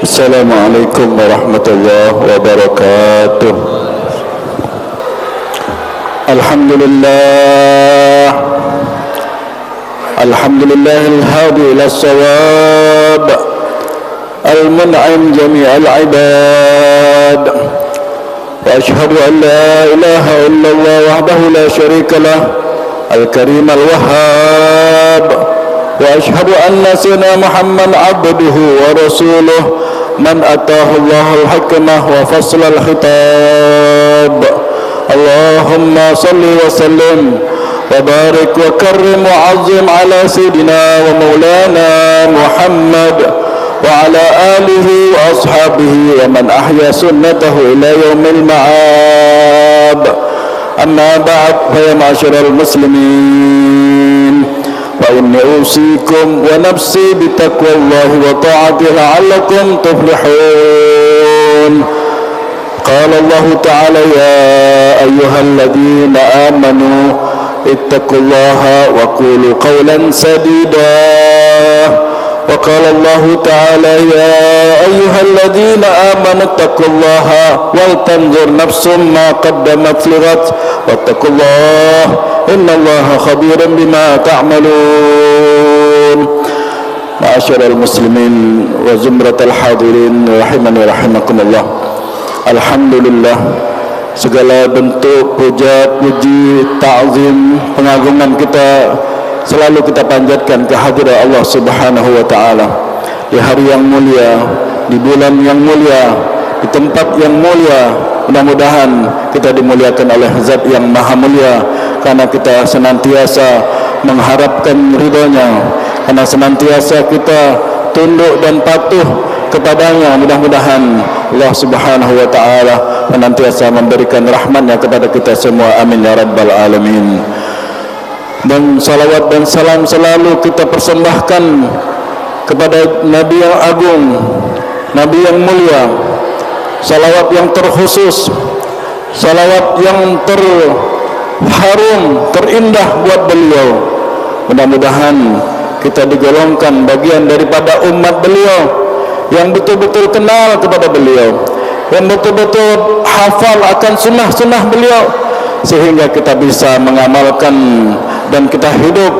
Assalamualaikum warahmatullahi wabarakatuh. Alhamdulillah, alhamdulillahil hadi ila shawab, al-mun'im jami'al ibad. Wa ashhadu an la ilaha illallah wahdahu la syarika lah, al-karim al-wahhab. Wa ashhadu anna sayyidina Muhammad abduhu wa rasuluh man atahu Allahul hikmah wa faslal khitab. Allahumma salli wa sallim wa barik wa karrim wa azim ala sayyidina wa maulana Muhammad wa ala alihi wa ashabihi wa man ahya sunnatahu ila yaumil ma'ab. Amma ba'd, fa ya ma'asyiral muslimin, wa inni usikum wa nafsi bitaqwallahi wa ta'atihi la'allakum tuflihun. Qala Allah ta'ala ya ayyuhalladzina amanu ittaqullaha wa qulu qawlan sadida. Wa qala Allah ta'ala ya ayyuhalladzina amanu ittaqullaha wal tanzur nafsum ma qaddamat lighat wattaqullaha innallaha khabiran bima ta'malun. Ma'asyiral muslimin wa zumratal hadirin rahimani rahimakumullah. Alhamdulillah, segala bentuk puja, puji, ta'zim, pengagungan kita selalu kita panjatkan kehadirat Allah Subhanahu wa taala. Di hari yang mulia, di bulan yang mulia, di tempat yang mulia, mudah-mudahan kita dimuliakan oleh Zat yang Maha Mulia, karena kita senantiasa mengharapkan ridhonya, karena senantiasa kita tunduk dan patuh kepadanya. Mudah-mudahan Allah Subhanahu wa taala senantiasa memberikan rahmatnya kepada kita semua, amin ya rabbal alamin. Dan salawat dan salam selalu kita persembahkan kepada Nabi yang agung, Nabi yang mulia, salawat yang terkhusus, salawat yang terharum, terindah buat beliau. Mudah-mudahan kita digolongkan bagian daripada umat beliau yang betul-betul kenal kepada beliau, yang betul-betul hafal akan sunnah-sunnah beliau, sehingga kita bisa mengamalkan dan kita hidup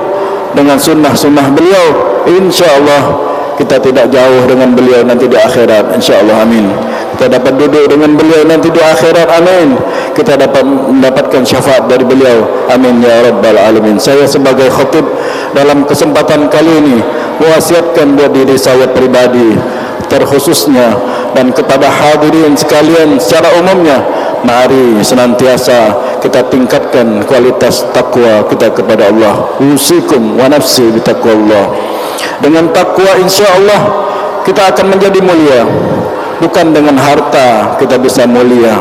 dengan sunnah-sunnah beliau. InsyaAllah kita tidak jauh dengan beliau nanti di akhirat, insyaAllah, amin. Kita dapat duduk dengan beliau nanti di akhirat, amin. Kita dapat mendapatkan syafaat dari beliau, amin ya rabbal alamin. Saya sebagai khatib dalam kesempatan kali ini mewasiatkan buat diri saya pribadi terkhususnya dan kepada hadirin sekalian secara umumnya, mari senantiasa kita tingkatkan kualitas takwa kita kepada Allah. Usikum wa nafsi bitaqwallah. Dengan takwa insyaallah kita akan menjadi mulia. Bukan dengan harta kita bisa mulia.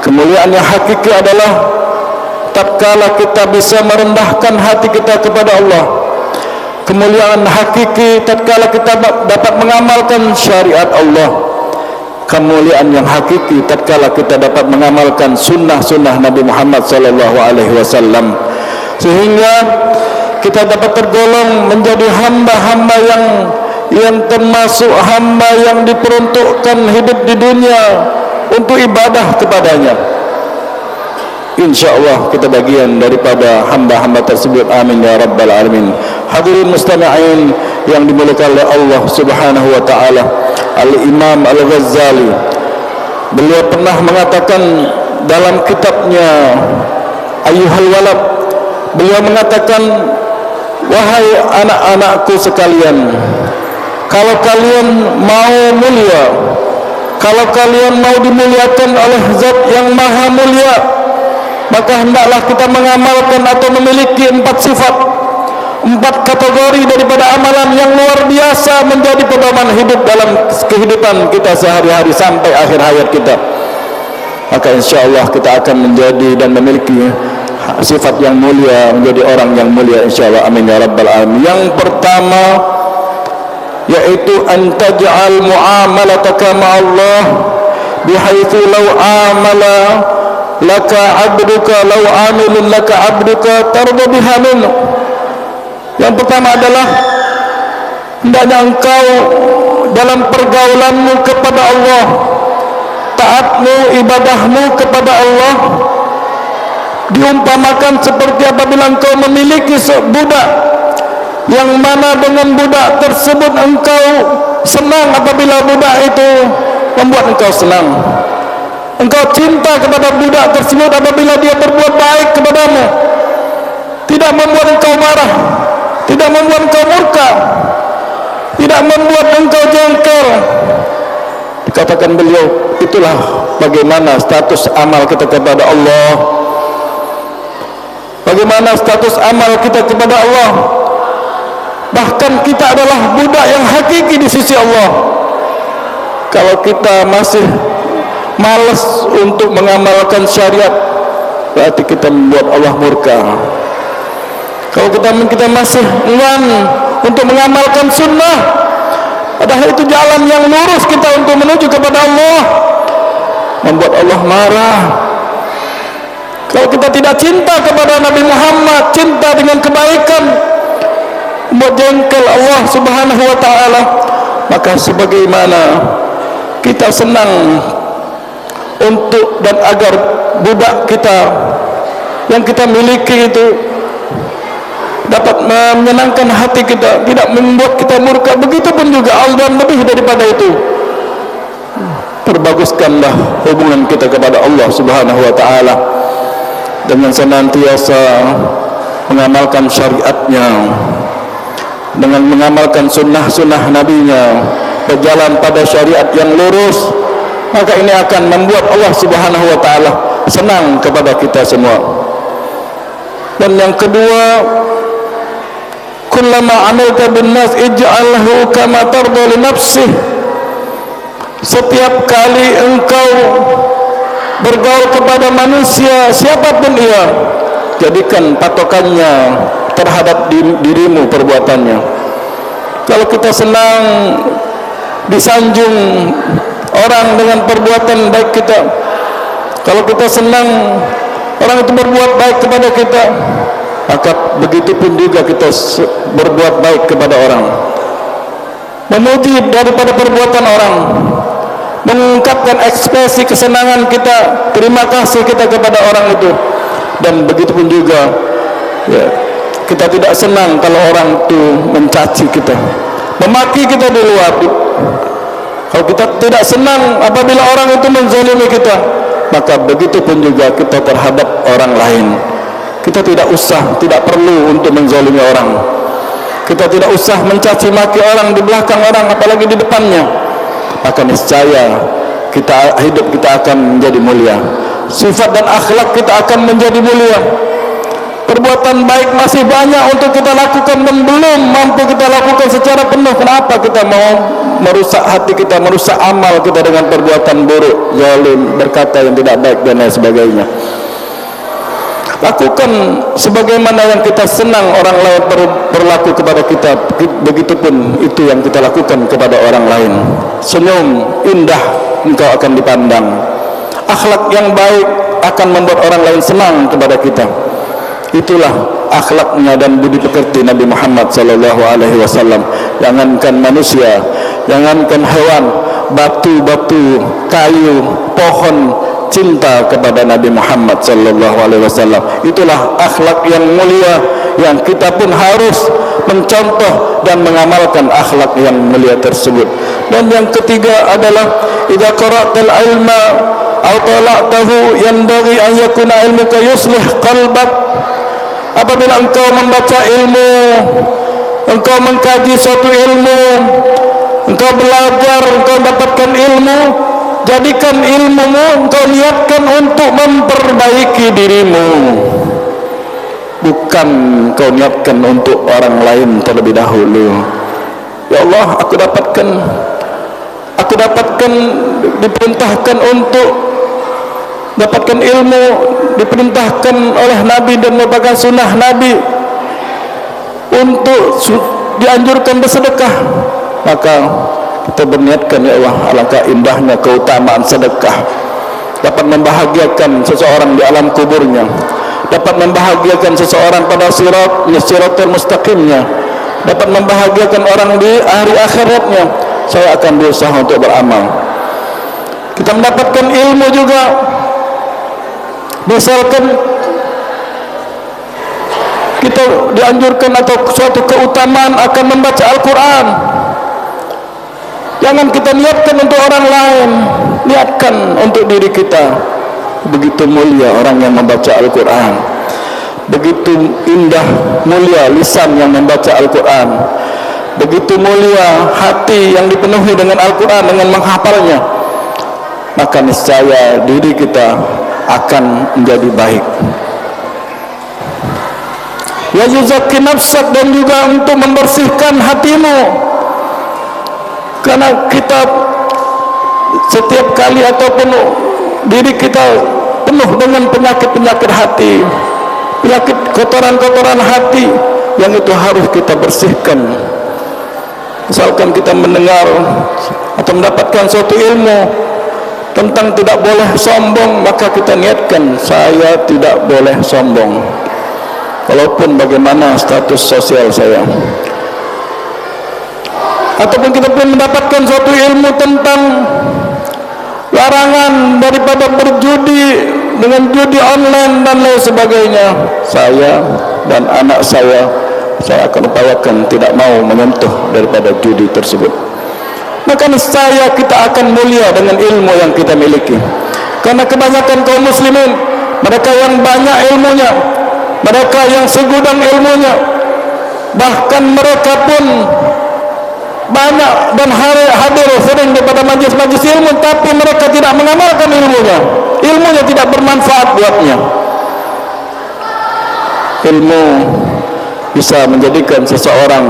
Kemuliaan yang hakiki adalah tatkala kita bisa merendahkan hati kita kepada Allah. Kemuliaan hakiki tatkala kita dapat mengamalkan syariat Allah. Kemuliaan yang hakiki tatkala kita dapat mengamalkan sunnah-sunnah Nabi Muhammad sallallahu alaihi wasallam, sehingga kita dapat tergolong menjadi hamba-hamba yang termasuk hamba yang diperuntukkan hidup di dunia untuk ibadah kepadanya. InsyaAllah kita bagian daripada hamba-hamba tersebut, amin ya rabbal alamin. Hadirin mustami'in yang dimuliakan oleh Allah Subhanahu wa taala, Al-Imam Al-Ghazali, beliau pernah mengatakan dalam kitabnya Ayyuhal Walad, beliau mengatakan, wahai anak-anakku sekalian, kalau kalian mau mulia, kalau kalian mau dimuliakan oleh Zat yang Maha Mulia, maka hendaklah kita mengamalkan atau memiliki 4 sifat, 4 kategori daripada amalan yang luar biasa menjadi pedoman hidup dalam kehidupan kita sehari-hari sampai akhir hayat kita. Maka insyaAllah kita akan menjadi dan memiliki sifat yang mulia, menjadi orang yang mulia insyaAllah, amin ya rabbal alamin. Yang pertama yaitu an taj'al mu'amalataka ma'allah bihaitsu law amala laka abduka law amilun laka abduka tarda biha minhu. Yang pertama adalah hendaknya engkau dalam pergaulanmu kepada Allah, taatmu, ibadahmu kepada Allah diumpamakan seperti apabila engkau memiliki budak, yang mana dengan budak tersebut engkau senang apabila budak itu membuat engkau senang. Engkau cinta kepada budak tersebut apabila dia berbuat baik kepadamu, tidak membuat engkau marah, tidak membuat engkau murka, tidak membuat engkau jengkel. Dikatakan beliau, itulah bagaimana status amal kita kepada Allah. Bagaimana status amal kita kepada Allah. Bahkan kita adalah budak yang hakiki di sisi Allah. Kalau kita masih malas untuk mengamalkan syariat, berarti kita membuat Allah murka. Kalau kita masih enggan untuk mengamalkan sunnah, padahal itu jalan yang lurus kita untuk menuju kepada Allah, membuat Allah marah. Kalau kita tidak cinta kepada Nabi Muhammad, cinta dengan kebaikan, membuat jengkel Allah Subhanahu wa ta'ala, maka sebagaimana kita senang untuk dan agar budak kita yang kita miliki itu dapat menyenangkan hati kita, tidak membuat kita murka, begitu pun juga Allah, dan lebih daripada itu, perbaguskanlah hubungan kita kepada Allah Subhanahu wa ta'ala dengan senantiasa mengamalkan syariatnya, dengan mengamalkan sunnah-sunnah nabinya, berjalan pada syariat yang lurus. Maka ini akan membuat Allah Subhanahu wa ta'ala senang kepada kita semua. Dan yang kedua, kullama amilta bin nas ij'alhu kama tarda li nafsih. Setiap kali engkau bergaul kepada manusia, siapapun ia, jadikan patokannya terhadap dirimu perbuatannya. Kalau kita senang disanjung orang dengan perbuatan baik kita, kalau kita senang orang itu berbuat baik kepada kita, maka begitu pun juga kita berbuat baik kepada orang, memuji daripada perbuatan orang, mengungkapkan ekspresi kesenangan kita, terima kasih kita kepada orang itu. Dan begitu pun juga ya, kita tidak senang kalau orang itu mencaci kita, memaki kita di luar. Kalau kita tidak senang apabila orang itu menzalimi kita, maka begitu pun juga kita terhadap orang lain. Kita tidak perlu untuk menzalimi orang. Kita tidak usah mencaci maki orang di belakang orang, apalagi di depannya. Maka niscaya hidup kita akan menjadi mulia, sifat dan akhlak kita akan menjadi mulia. Perbuatan baik masih banyak untuk kita lakukan dan belum mampu kita lakukan secara penuh. Kenapa kita mau merusak hati kita, merusak amal kita dengan perbuatan buruk, zalim, berkata yang tidak baik dan lain sebagainya. Lakukan sebagaimana yang kita senang orang lain berlaku kepada kita, begitupun itu yang kita lakukan kepada orang lain. Senyum indah engkau akan dipandang. Akhlak yang baik akan membuat orang lain senang kepada kita. Itulah akhlaknya dan budi pekerti Nabi Muhammad sallallahu alaihi wasallam. Jangankan manusia, jangankan hewan, batu-batu, kayu, pohon cinta kepada Nabi Muhammad sallallahu alaihi wasallam. Itulah akhlak yang mulia yang kita pun harus mencontoh dan mengamalkan akhlak yang mulia tersebut. Dan yang ketiga adalah idza qara'tal ilma aw tala'tahu yanbaghi an yakuna ilmuka yuslih qalbak. Apabila engkau membaca ilmu, engkau mengkaji suatu ilmu, engkau belajar, engkau dapatkan ilmu, jadikan ilmumu engkau niatkan untuk memperbaiki dirimu, bukan kau niatkan untuk orang lain terlebih dahulu. Ya Allah, aku dapatkan diperintahkan untuk dapatkan ilmu, diperintahkan oleh Nabi dan merupakan sunnah Nabi untuk dianjurkan bersedekah. Maka kita berniatkan, ya Allah, alangkah indahnya keutamaan sedekah, dapat membahagiakan seseorang di alam kuburnya, dapat membahagiakan seseorang pada siratul mustaqimnya, dapat membahagiakan orang di hari akhiratnya. saya akan berusaha untuk beramal. Kita mendapatkan ilmu juga, misalkan kita dianjurkan atau suatu keutamaan akan membaca Al-Quran. Jangan kita niatkan untuk orang lain, niatkan untuk diri kita. Begitu mulia orang yang membaca Al-Quran, begitu indah mulia lisan yang membaca Al-Quran, begitu mulia hati yang dipenuhi dengan Al-Quran, dengan menghafalnya. Maka niscaya diri kita akan menjadi baik. Ya yuzakki nafsak, dan juga untuk membersihkan hatimu, karena kita setiap kali ataupun diri kita penuh dengan penyakit-penyakit hati, penyakit kotoran-kotoran hati yang itu harus kita bersihkan. Misalkan kita mendengar atau mendapatkan suatu ilmu tentang tidak boleh sombong, maka kita niatkan, saya tidak boleh sombong walaupun bagaimana status sosial saya. Ataupun kita pun mendapatkan suatu ilmu tentang larangan daripada berjudi dengan judi online dan lain sebagainya, saya dan anak saya akan upayakan tidak mau menyentuh daripada judi tersebut. Maka niscaya kita akan mulia dengan ilmu yang kita miliki. Karena kebanyakan kaum muslimin, mereka yang banyak ilmunya, mereka yang segudang ilmunya, bahkan mereka pun banyak dan hadir sering daripada majlis-majlis ilmu, tapi mereka tidak mengamalkan ilmunya. Ilmunya tidak bermanfaat buatnya. Ilmu bisa menjadikan seseorang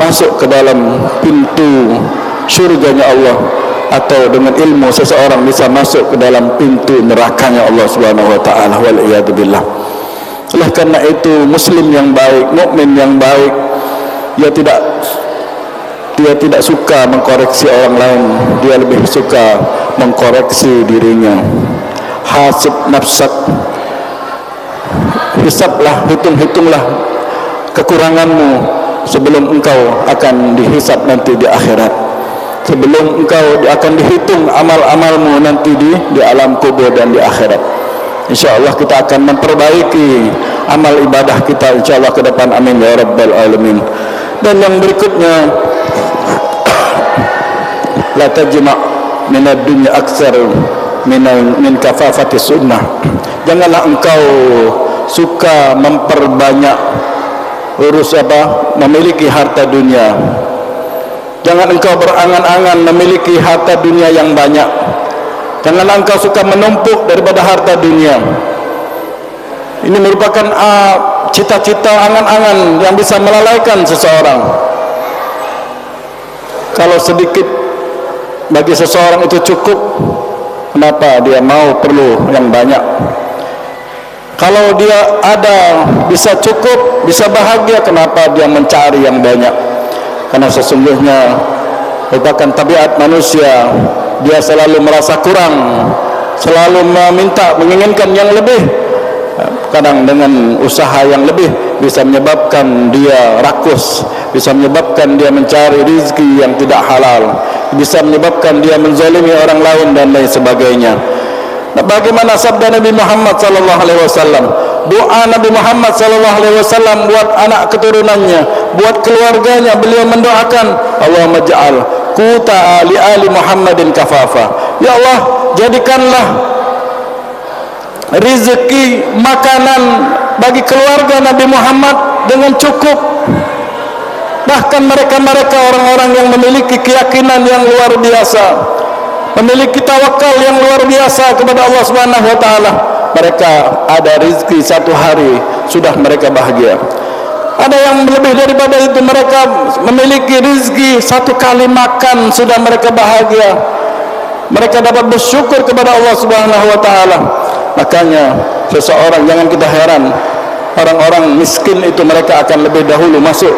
masuk ke dalam pintu syurganya Allah, atau dengan ilmu seseorang bisa masuk ke dalam pintu nerakanya Allah Subhanahu wa taala, wal iyad billah. Oleh karena itu, muslim yang baik, mukmin yang baik, dia tidak suka mengkoreksi orang lain, dia lebih suka mengkoreksi dirinya. Hasib nafsak, hisablah, hitunglah kekuranganmu sebelum engkau akan dihisab nanti di akhirat, sebelum engkau akan dihitung amal-amalmu nanti di alam kubur dan di akhirat. InsyaAllah kita akan memperbaiki amal ibadah kita insyaAllah ke depan, amin ya rabbal alamin. Dan yang berikutnya, la tajma' minad dunya aksar min kafafati sunnah. Janganlah engkau suka memperbanyak memiliki harta dunia. Jangan engkau berangan-angan memiliki harta dunia yang banyak. Janganlah engkau suka menumpuk daripada harta dunia. Ini merupakan cita-cita, angan-angan yang bisa melalaikan seseorang. Kalau sedikit bagi seseorang itu cukup, kenapa dia mau perlu yang banyak? Kalau dia ada, bisa cukup, bisa bahagia, kenapa dia mencari yang banyak? Karena sesungguhnya merupakan tabiat manusia, dia selalu merasa kurang, selalu menginginkan yang lebih. Kadang dengan usaha yang lebih bisa menyebabkan dia rakus, bisa menyebabkan dia mencari rezeki yang tidak halal, bisa menyebabkan dia menzalimi orang lain dan lain sebagainya. Nah, bagaimana sabda Nabi Muhammad sallallahu alaihi wasallam, doa Nabi Muhammad sallallahu alaihi wasallam buat anak keturunannya, buat keluarganya, beliau mendoakan, Allahumma ja'al quta li ali Muhammadin kafafa. Ya Allah, jadikanlah rezeki makanan bagi keluarga Nabi Muhammad dengan cukup. Bahkan mereka orang-orang yang memiliki keyakinan yang luar biasa, memiliki tawakal yang luar biasa kepada Allah Subhanahu wa taala, mereka ada rezeki satu hari sudah mereka bahagia. Ada yang lebih daripada itu, mereka memiliki rezeki satu kali makan sudah mereka bahagia. Mereka dapat bersyukur kepada Allah Subhanahu wa taala. Makanya seseorang, jangan kita heran, orang-orang miskin itu mereka akan lebih dahulu masuk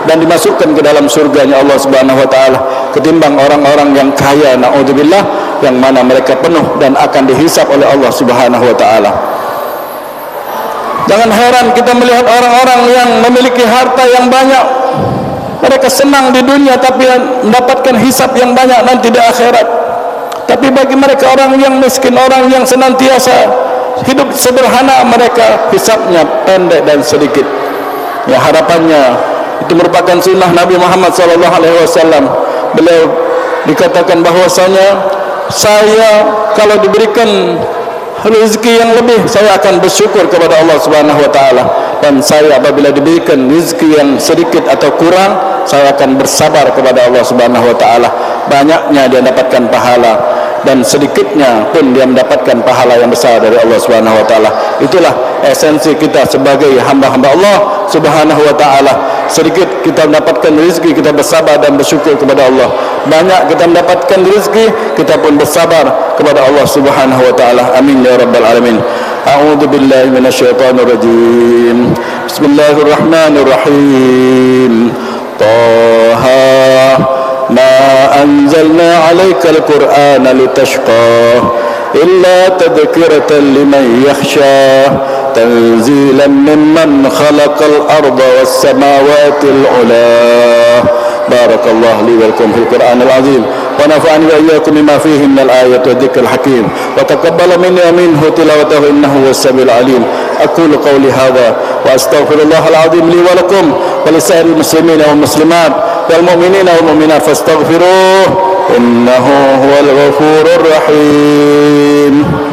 dan dimasukkan ke dalam surganya Allah Subhanahu wa taala ketimbang orang-orang yang kaya, naudzubillah, yang mana mereka penuh dan akan dihisab oleh Allah Subhanahu wa taala. Jangan heran kita melihat orang-orang yang memiliki harta yang banyak, mereka senang di dunia tapi mendapatkan hisab yang banyak nanti di akhirat. Tapi bagi mereka orang yang miskin, orang yang senantiasa hidup sederhana, mereka hisabnya pendek dan sedikit. Ya, harapannya itu merupakan sunnah Nabi Muhammad SAW. Beliau dikatakan bahwasanya saya kalau diberikan rezeki yang lebih, saya akan bersyukur kepada Allah Subhanahu wa taala, dan saya apabila diberikan rezeki yang sedikit atau kurang, saya akan bersabar kepada Allah Subhanahu wa taala. Banyaknya dia mendapatkan pahala dan sedikitnya pun dia mendapatkan pahala yang besar dari Allah Subhanahu wa taala. Itulah esensi kita sebagai hamba-hamba Allah Subhanahu wa taala. Sedikit kita mendapatkan rezeki, kita bersabar dan bersyukur kepada Allah. Banyak kita mendapatkan rezeki, kita pun bersabar kepada Allah Subhanahu wa taala. Amin ya rabbal alamin. A'udzu billahi minasyaitonir rajim. Bismillahirrahmanirrahim. Taha ma anzalna 'alaikal qur'ana litashqa illa tadhkiratan liman yakhsha tanzilan mimman khalaqal arda was samawati al-'ula. Barakallahu li wa lakum fil Qur'anil 'azim wa nafa'ani wa iyyakum bima fihi minal ayati wa dhikril hakim wa taqabbala minni wa minhu tilawatahu innahu was-sami'ul 'alim. Aqulu qawli hadha wa astaghfirullahal 'azim li wa lakum wa lisa'iril muslimina wal muslimat wal mu'minina wal mu'minat fastaghfiruhu innahu huwal ghafurur rahim.